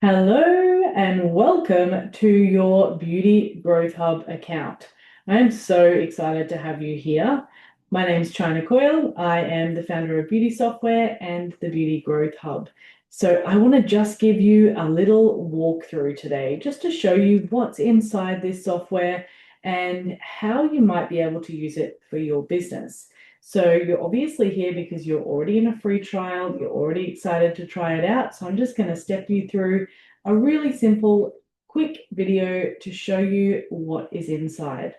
Hello and welcome to your Beauty Growth Hub account. I am so excited to have you here. My name is China Coyle. I am the founder of Beauty Software and the Beauty Growth Hub. So I want to just give you a little walkthrough today just to show you what's inside this software and how you might be able to use it for your business. So you're obviously here because you're already in a free trial, you're already excited to try it out. So I'm just going to step you through a really simple, quick video to show you what is inside.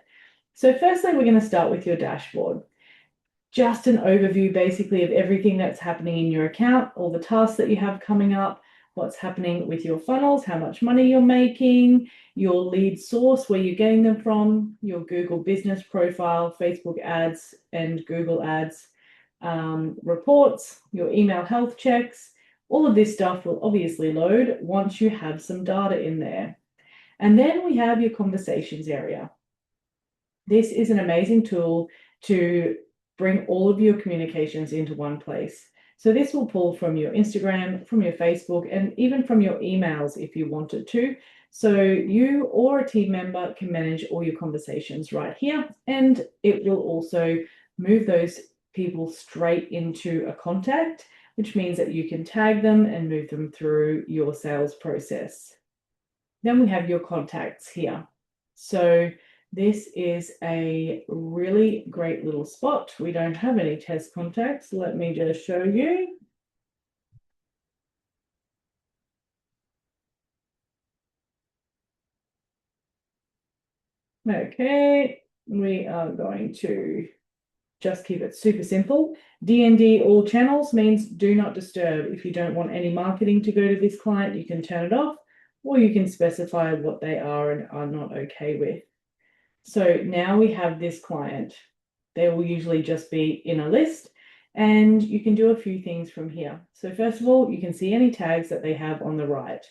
So firstly, we're going to start with your dashboard. Just an overview basically of everything that's happening in your account, all the tasks that you have coming up, what's happening with your funnels, how much money you're making, your lead source, where you're getting them from, your Google business profile, Facebook ads and Google ads, reports, your email health checks. All of this stuff will obviously load once you have some data in there. And then we have your conversations area. This is an amazing tool to bring all of your communications into one place. So this will pull from your Instagram, from your Facebook, and even from your emails if you wanted to. So you or a team member can manage all your conversations right here, and it will also move those people straight into a contact, which means that you can tag them and move them through your sales process. Then we have your contacts here. So this is a really great little spot. We don't have any test contacts. Let me just show you. Okay, we are going to just keep it super simple. DND all channels means do not disturb. If you don't want any marketing to go to this client, you can turn it off, or you can specify what they are and are not okay with. So now we have this client. They will usually just be in a list, and you can do a few things from here. So first of all, you can see any tags that they have on the right.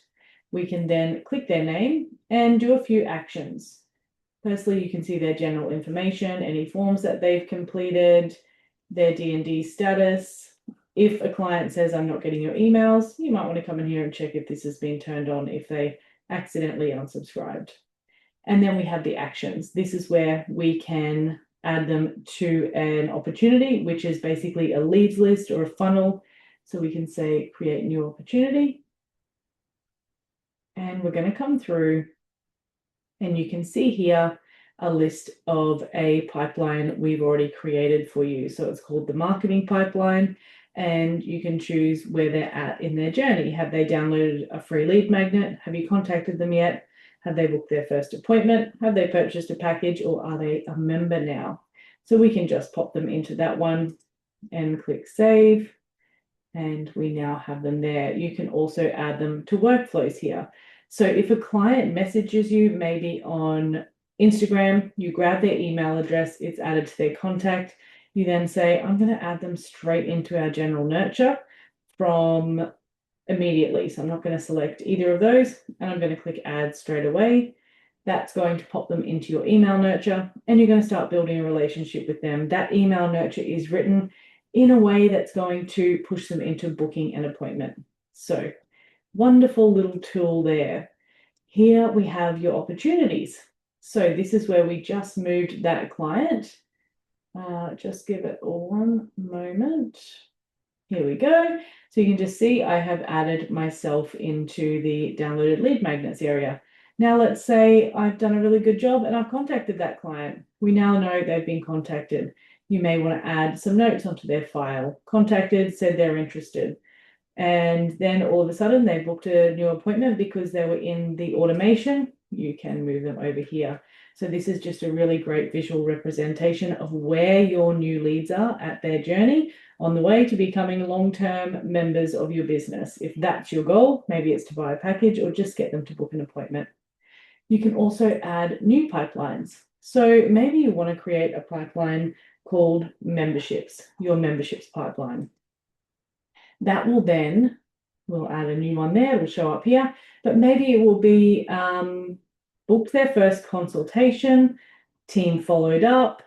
We can then click their name and do a few actions. Firstly, you can see their general information, any forms that they've completed, their D&D status. If a client says, I'm not getting your emails, you might want to come in here and check if this has been turned on if they accidentally unsubscribed. And then we have the actions. This is where we can add them to an opportunity, which is basically a leads list or a funnel. So we can say create new opportunity. And we're going to come through, and you can see here a list of a pipeline we've already created for you. So it's called the marketing pipeline, and you can choose where they're at in their journey. Have they downloaded a free lead magnet? Have you contacted them yet? Have they booked their first appointment? Have they purchased a package, or are they a member now? So we can just pop them into that one and click save. And we now have them there. You can also add them to workflows here. So if a client messages you maybe on Instagram, you grab their email address, it's added to their contact. You then say, I'm going to add them straight into our general nurture from immediately. So I'm not going to select either of those, and I'm going to click add straight away. That's going to pop them into your email nurture, and you're going to start building a relationship with them. That email nurture is written in a way that's going to push them into booking an appointment. So wonderful little tool there. Here we have your opportunities. So this is where we just moved that client. Just give it one moment. Here we go. So you can just see I have added myself into the downloaded lead magnets area. Now let's say I've done a really good job and I've contacted that client. We now know they've been contacted. You may want to add some notes onto their file. Contacted, said they're interested. And then all of a sudden they booked a new appointment because they were in the automation. You can move them over here. So this is just a really great visual representation of where your new leads are at their journey on the way to becoming long-term members of your business. If that's your goal, maybe it's to buy a package or just get them to book an appointment. You can also add new pipelines. So maybe you want to create a pipeline called memberships, your memberships pipeline. That will then, we'll add a new one there, it will show up here, but maybe it will be booked their first consultation, team followed up,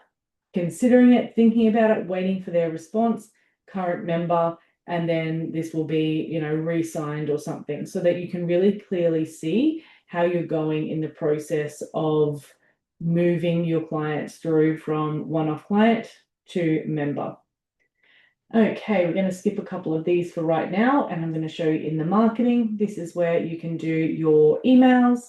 considering it, thinking about it, waiting for their response, current member, and then this will be, you know, re-signed or something, so that you can really clearly see how you're going in the process of moving your clients through from one-off client to member. Okay, we're going to skip a couple of these for right now, and I'm going to show you in the marketing. This is where you can do your emails.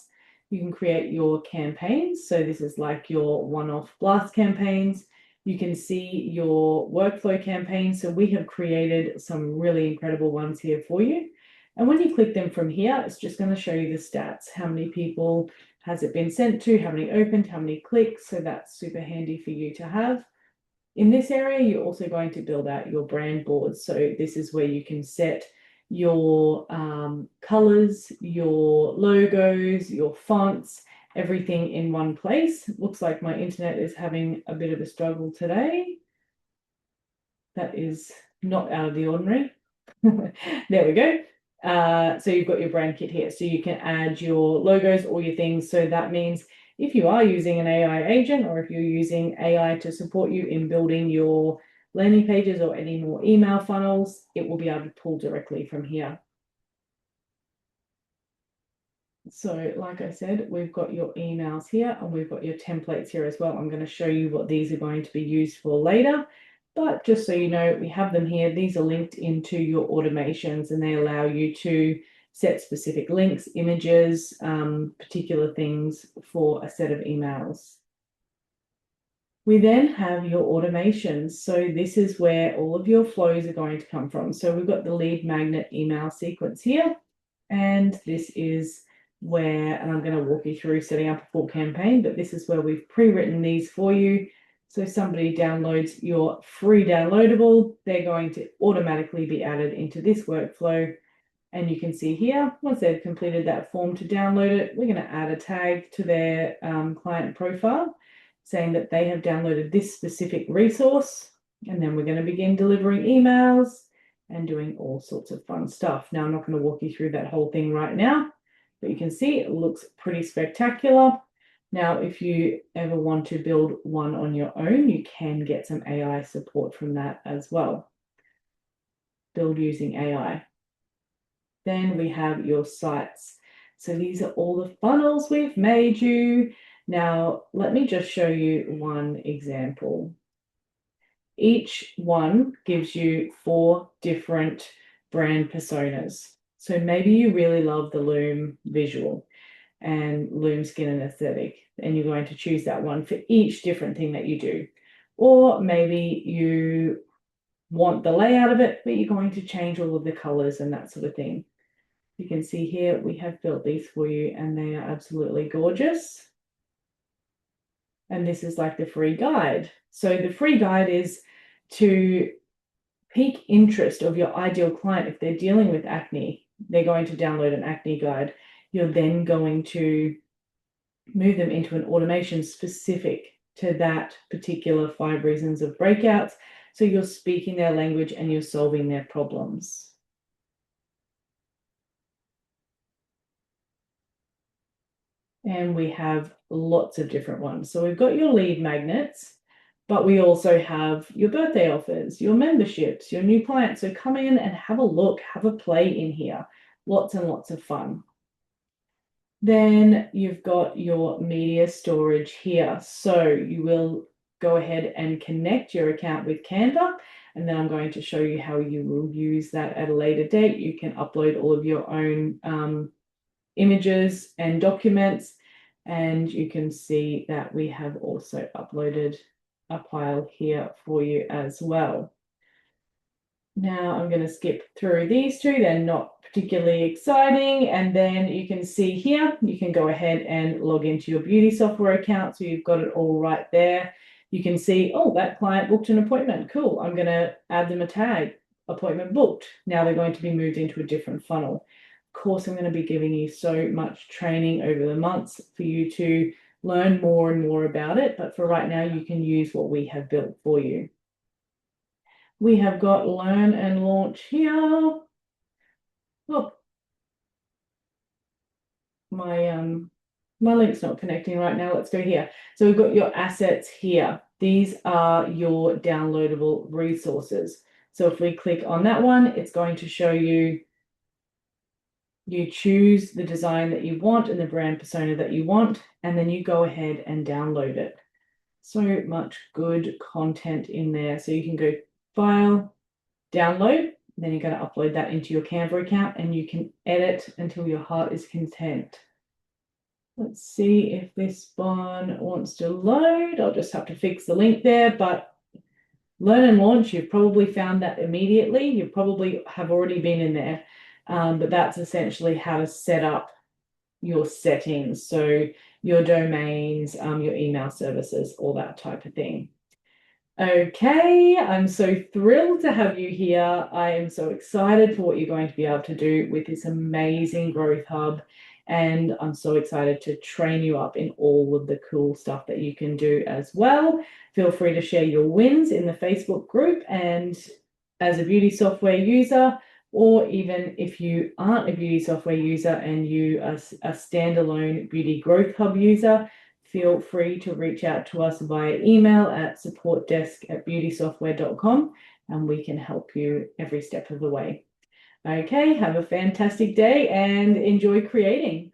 You can create your campaigns. So this is like your one-off blast campaigns. You can see your workflow campaigns. So we have created some really incredible ones here for you. And when you click them from here, it's just going to show you the stats. How many people has it been sent to? How many opened? How many clicks? So that's super handy for you to have. In this area, you're also going to build out your brand boards. So this is where you can set your colors, your logos, your fonts, everything in one place. It looks like my internet is having a bit of a struggle today. That is not out of the ordinary. There we go. So you've got your brand kit here. So you can add your logos, all your things. So that means if you are using an AI agent, or if you're using AI to support you in building your landing pages or any more email funnels, it will be able to pull directly from here. So like I said, we've got your emails here and we've got your templates here as well. I'm going to show you what these are going to be used for later. But just so you know, we have them here. These are linked into your automations, and they allow you to set specific links, images, particular things for a set of emails. We then have your automations. So this is where all of your flows are going to come from. So we've got the lead magnet email sequence here, and this is where, and I'm going to walk you through setting up a full campaign, but this is where we've pre-written these for you. So somebody downloads your free downloadable, they're going to automatically be added into this workflow. And you can see here, once they've completed that form to download it, we're going to add a tag to their client profile saying that they have downloaded this specific resource. And then we're going to begin delivering emails and doing all sorts of fun stuff. Now, I'm not going to walk you through that whole thing right now, but you can see it looks pretty spectacular. Now, if you ever want to build one on your own, you can get some AI support from that as well. Build using AI. Then we have your sites. So these are all the funnels we've made you. Now, let me just show you one example. Each one gives you 4 different brand personas. So maybe you really love the Loom visual and Loom skin and aesthetic, and you're going to choose that one for each different thing that you do. Or maybe you want the layout of it, but you're going to change all of the colors and that sort of thing. You can see here we have built these for you, and they are absolutely gorgeous. And this is like the free guide. So the free guide is to pique interest of your ideal client. If they're dealing with acne, they're going to download an acne guide. You're then going to move them into an automation specific to that particular 5 reasons of breakouts. So you're speaking their language and you're solving their problems. And we have lots of different ones. So we've got your lead magnets, but we also have your birthday offers, your memberships, your new clients. So come in and have a look, have a play in here. Lots and lots of fun. Then you've got your media storage here. So you will go ahead and connect your account with Canva, and then I'm going to show you how you will use that at a later date. You can upload all of your own images and documents, and you can see that we have also uploaded a file here for you as well. Now I'm going to skip through these 2, they're not particularly exciting, and then you can see here, you can go ahead and log into your beauty software account, so you've got it all right there. You can see, oh, that client booked an appointment, cool, I'm going to add them a tag, appointment booked. Now they're going to be moved into a different funnel. Of course, I'm going to be giving you so much training over the months for you to learn more and more about it, but for right now, you can use what we have built for you. We have got learn and launch here. Look, my link's not connecting right now. Let's go here. So we've got your assets here. These are your downloadable resources. So if we click on that one, it's going to show you, you choose the design that you want and the brand persona that you want, and then you go ahead and download it. So much good content in there. So you can go File, Download, then you're going to upload that into your Canva account and you can edit until your heart is content. Let's see if this one wants to load. I'll just have to fix the link there, but Learn and Launch, you've probably found that immediately. You probably have already been in there, but that's essentially how to set up your settings. So your domains, your email services, all that type of thing. Okay, I'm so thrilled to have you here. I am so excited for what you're going to be able to do with this amazing growth hub. And I'm so excited to train you up in all of the cool stuff that you can do as well. Feel free to share your wins in the Facebook group, and as a beauty software user, or even if you aren't a beauty software user and you are a standalone Beauty Growth Hub user, feel free to reach out to us via email at supportdesk@beautysoftware.com, and we can help you every step of the way. Okay, have a fantastic day and enjoy creating.